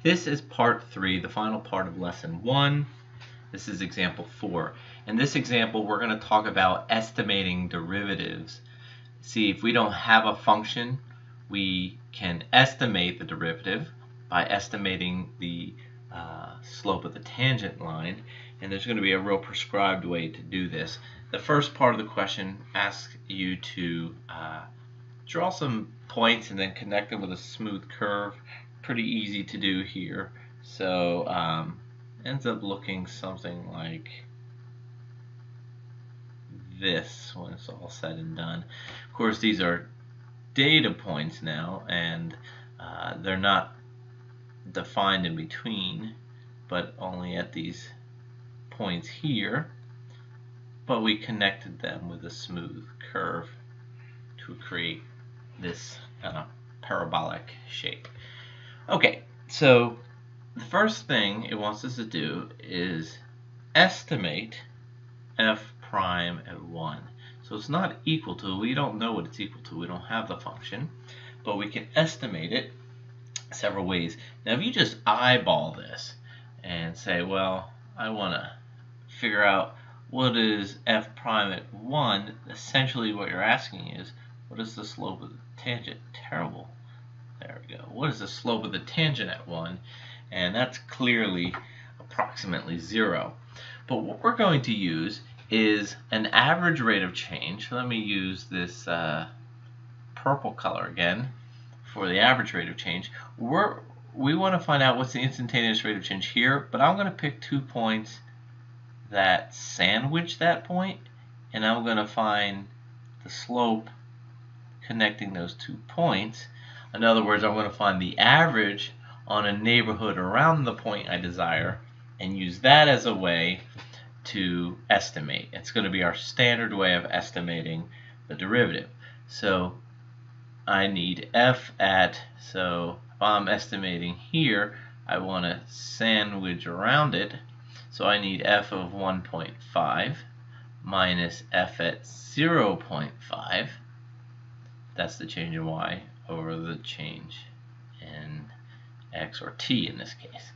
This is part 3, the final part of lesson 1. This is example 4. In this example, we're going to talk about estimating derivatives. See, if we don't have a function, we can estimate the derivative by estimating the slope of the tangent line, and there's going to be a real prescribed way to do this. The first part of the question asks you to draw some points and then connect them with a smooth curve. Pretty easy to do here. So ends up looking something like this when it's all said and done. Of course, these are data points now, and they're not defined in between, but only at these points here. But we connected them with a smooth curve to create this kind of parabolic shape. Okay, so the first thing it wants us to do is estimate f prime at 1. So it's not equal to, we don't know what it's equal to, we don't have the function, but we can estimate it several ways. Now if you just eyeball this and say, well, I want to figure out what is f prime at 1, essentially what you're asking is, what is the slope of the tangent? Terrible. There we go. What is the slope of the tangent at 1? And that's clearly approximately 0. But what we're going to use is an average rate of change. Let me use this purple color again for the average rate of change. We want to find out what's the instantaneous rate of change here, but I'm going to pick 2 points that sandwich that point, and I'm going to find the slope connecting those 2 points. In other words, I'm going to find the average on a neighborhood around the point I desire and use that as a way to estimate. It's going to be our standard way of estimating the derivative. So I need f at, so if I'm estimating here, I want to sandwich around it. So I need f of 1.5 minus f at 0.5. That's the change in y over the change in x, or t in this case.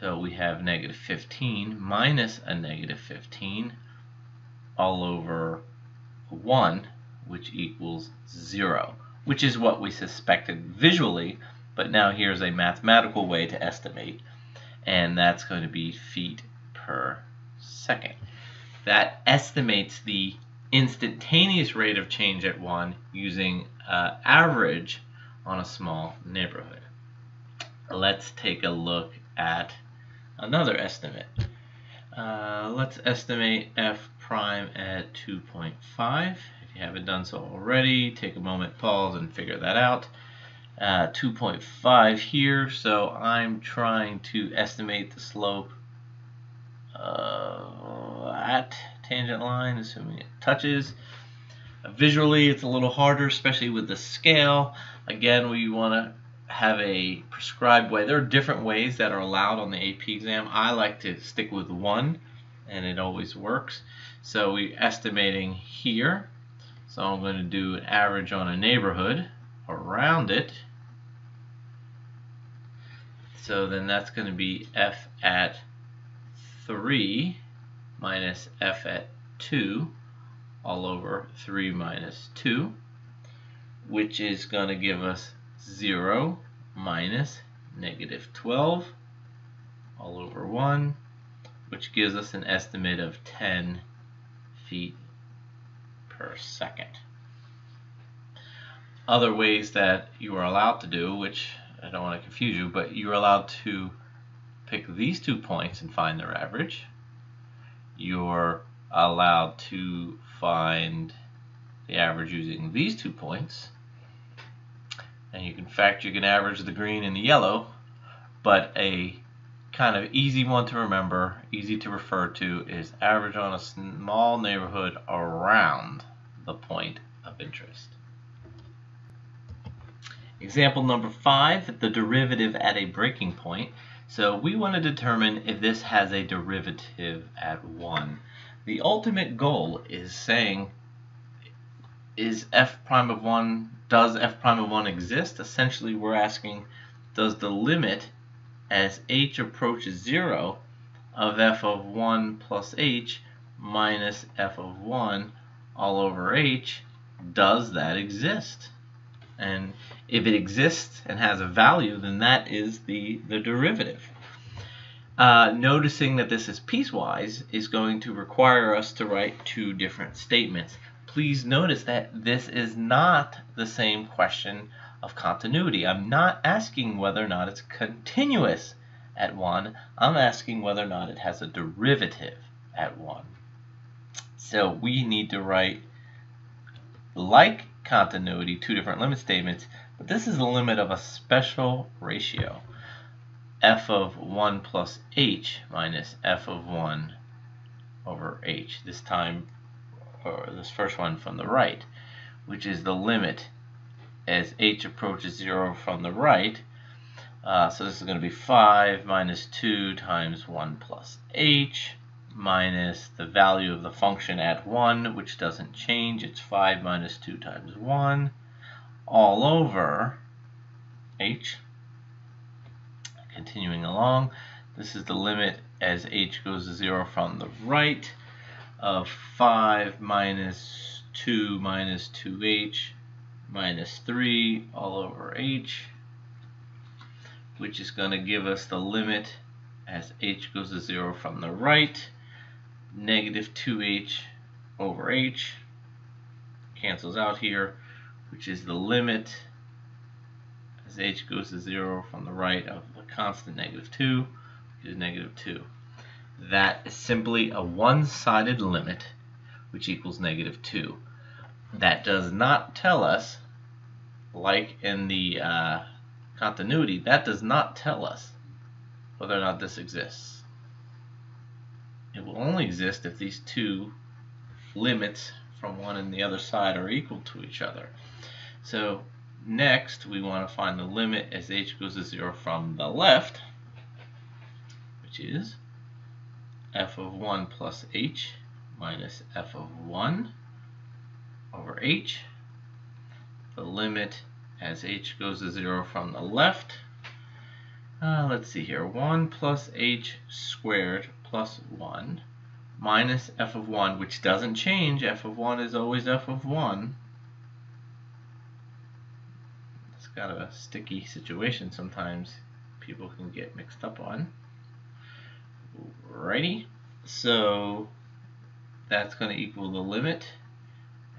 So we have negative 15 minus a negative 15 all over 1, which equals 0, which is what we suspected visually, but now here's a mathematical way to estimate, and that's going to be feet per second. That estimates the instantaneous rate of change at 1 using average on a small neighborhood. Let's take a look at another estimate. Let's estimate f prime at 2.5. If you haven't done so already, take a moment, pause, and figure that out. 2.5 here, so I'm trying to estimate the slope at tangent line, assuming it touches. Visually, it's a little harder, especially with the scale. Again, we want to have a prescribed way. There are different ways that are allowed on the AP exam. I like to stick with 1, and it always works. So we're estimating here. So I'm going to do an average on a neighborhood around it. So then that's going to be f at 3 minus f at 2 all over 3 minus 2, which is going to give us 0 minus negative 12 all over 1, which gives us an estimate of 10 feet per second. Other ways that you are allowed to do, which I don't want to confuse you, but you're allowed to pick these 2 points and find their average. You're allowed to find the average using these 2 points. And you can average the green and the yellow, but a kind of easy one to remember, easy to refer to, is average on a small neighborhood around the point of interest. Example number 5, the derivative at a breaking point. So we want to determine if this has a derivative at 1. The ultimate goal is saying, is f prime of 1, does f prime of 1 exist? Essentially, we're asking, does the limit as h approaches 0 of f of 1 plus h minus f of 1 all over h, does that exist? And if it exists and has a value, then that is the derivative. Noticing that this is piecewise is going to require us to write two different statements. Please notice that this is not the same question of continuity. I'm not asking whether or not it's continuous at 1. I'm asking whether or not it has a derivative at 1. So we need to write, like continuity, two different limit statements, but this is the limit of a special ratio. F of 1 plus h minus f of 1 over h. This time, or this first one from the right, which is the limit as h approaches 0 from the right. So this is going to be 5 minus 2 times 1 plus h minus the value of the function at 1, which doesn't change. It's 5 minus 2 times 1 all over h. Continuing along, this is the limit as h goes to 0 from the right of 5 minus 2 minus 2h minus 3 all over h, which is going to give us the limit as h goes to 0 from the right, negative 2h over h, cancels out here, which is the limit as h goes to 0 from the right of the constant negative 2, which is negative 2. That is simply a one-sided limit, which equals negative 2. That does not tell us, like in the continuity, that does not tell us whether or not this exists. It will only exist if these two limits from one and the other side are equal to each other. So next, we want to find the limit as h goes to 0 from the left, which is f of 1 plus h minus f of 1 over h. The limit as h goes to 0 from the left, let's see here, 1 plus h squared plus 1 minus f of 1, which doesn't change. F of 1 is always f of 1. Kind of a sticky situation sometimes people can get mixed up on. Alrighty, so that's going to equal the limit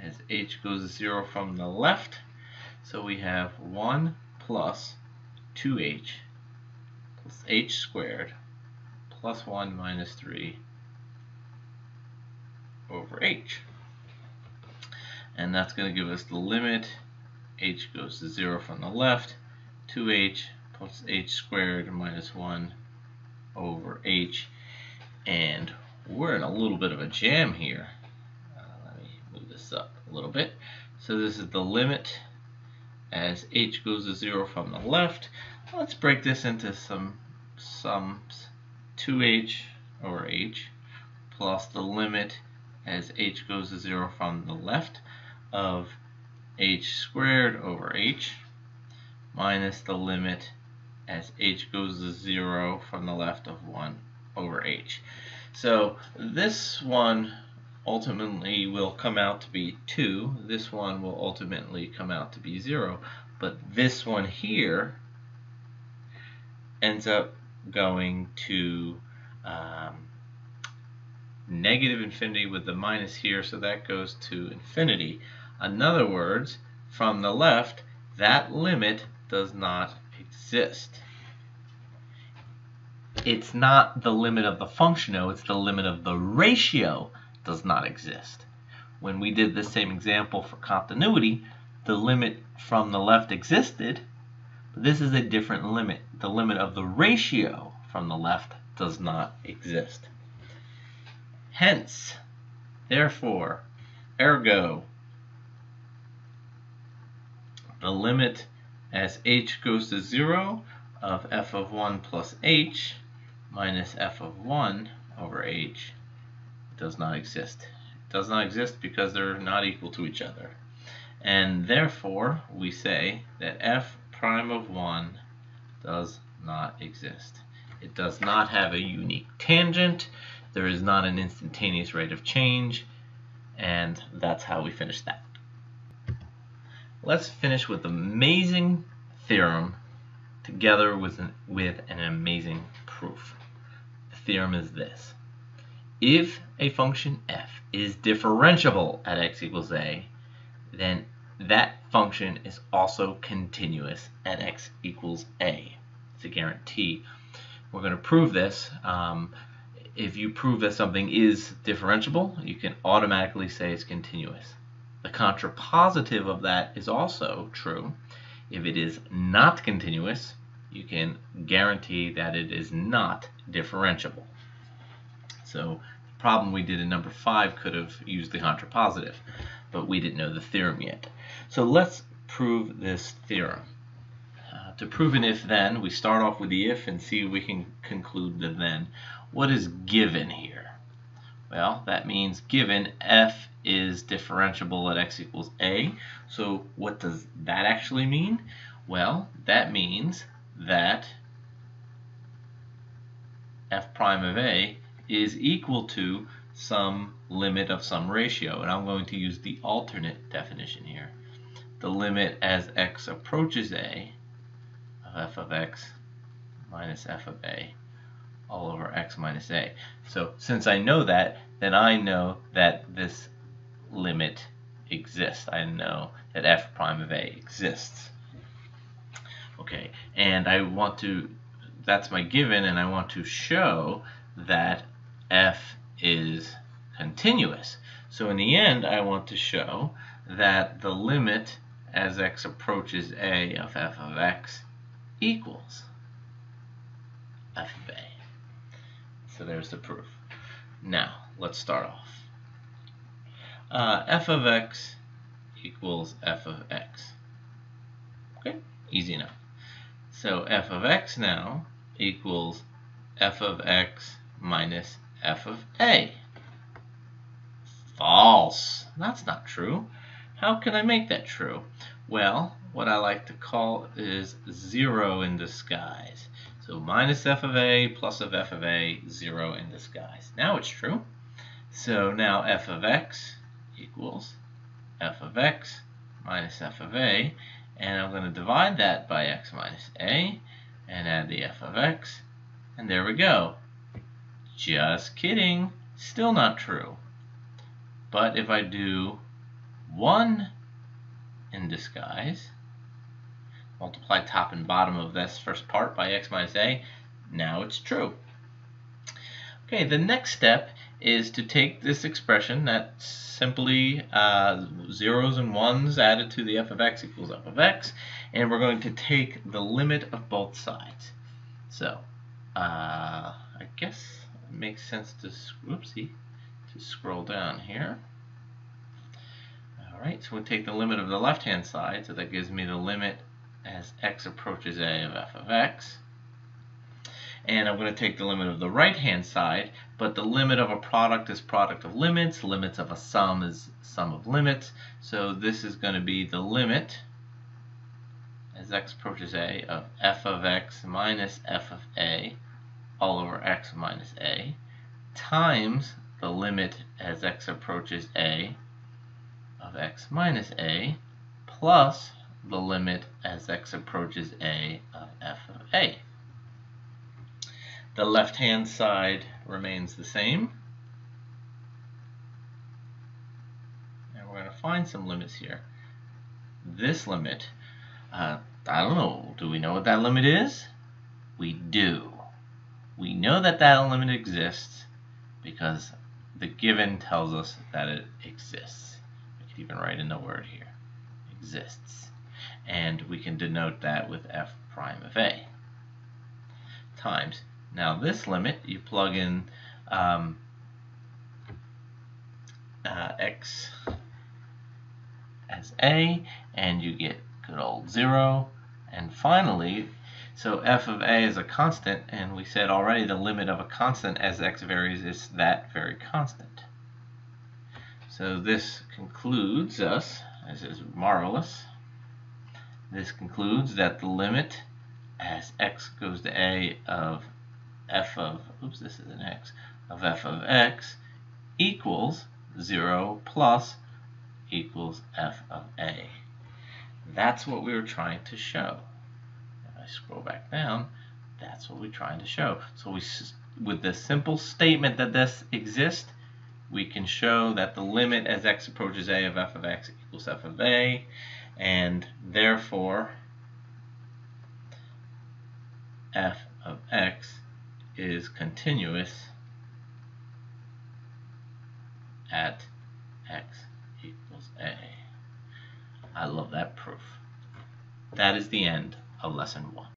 as h goes to 0 from the left. So we have 1 plus 2h plus h squared plus 1 minus 3 over h. And that's going to give us the limit h goes to 0 from the left, 2h plus h squared minus 1 over h. And we're in a little bit of a jam here. Let me move this up a little bit. So this is the limit as h goes to 0 from the left. Let's break this into some sums. 2h over h plus the limit as h goes to 0 from the left of h squared over h minus the limit as h goes to 0 from the left of 1 over h. So this one ultimately will come out to be 2. This one will ultimately come out to be 0. But this one here ends up going to negative infinity with the minus here, so that goes to infinity. In other words, from the left, that limit does not exist. It's not the limit of the function, though, it's the limit of the ratio does not exist. When we did the same example for continuity, the limit from the left existed, but this is a different limit. The limit of the ratio from the left does not exist. Hence, therefore, ergo, the limit as h goes to 0 of f of 1 plus h minus f of 1 over h does not exist. It does not exist because they're not equal to each other. And therefore, we say that f prime of 1 does not exist. It does not have a unique tangent. There is not an instantaneous rate of change. And that's how we finish that. Let's finish with an amazing theorem together with an amazing proof. The theorem is this. If a function f is differentiable at x equals a, then that function is also continuous at x equals a. It's a guarantee. We're going to prove this. If you prove that something is differentiable, you can automatically say it's continuous. The contrapositive of that is also true. If it is not continuous, you can guarantee that it is not differentiable. So the problem we did in number 5 could have used the contrapositive, but we didn't know the theorem yet. So let's prove this theorem. To prove an if-then, we start off with the if and see if we can conclude the then. What is given here? Well, that means given f is differentiable at x equals a. So what does that actually mean? Well, that means that f prime of a is equal to some limit of some ratio. And I'm going to use the alternate definition here. The limit as x approaches a of f of x minus f of a all over x minus a. So since I know that, then I know that this limit exists. I know that f prime of a exists. Okay, and I want to, that's my given, and I want to show that f is continuous. So in the end, I want to show that the limit as x approaches a of f of x equals f of a. So there's the proof. Now, let's start off. F of x equals f of x. Okay, easy enough. So f of x now equals f of x minus f of a. False. That's not true. How can I make that true? Well, what I like to call is 0 in disguise. So minus f of a plus of f of a, 0 in disguise. Now it's true. So now f of x equals f of x minus f of a, and I'm going to divide that by x minus a and add the f of x, and there we go. Just kidding, still not true. But if I do 1 in disguise, multiply top and bottom of this first part by x minus a, now it's true. Okay, the next step is to take this expression that's simply zeros and ones added to the f of x equals f of x, and we're going to take the limit of both sides. So I guess it makes sense to scroll down here. Alright, so we'll take the limit of the left-hand side, so that gives me the limit as x approaches a of f of x. And I'm going to take the limit of the right-hand side, but the limit of a product is product of limits. Limits of a sum is sum of limits. So this is going to be the limit as x approaches a of f of x minus f of a all over x minus a times the limit as x approaches a of x minus a plus the limit as x approaches a of f of a. The left-hand side remains the same. And we're going to find some limits here. This limit, I don't know, do we know what that limit is? We do. We know that that limit exists because the given tells us that it exists. We could even write in the word here, exists. And we can denote that with f prime of a times. Now this limit, you plug in x as a, and you get good old 0. And finally, so f of a is a constant, and we said already the limit of a constant as x varies is that very constant. So this concludes us, this is marvelous. This concludes that the limit as x goes to a of f of, this is an x, of f of x equals 0 plus equals f of a. That's what we were trying to show. If I scroll back down, that's what we're trying to show. So with the simple statement that this exists, we can show that the limit as x approaches a of f of x equals f of a, and therefore f of x is continuous at x equals a. I love that proof. That is the end of lesson 1.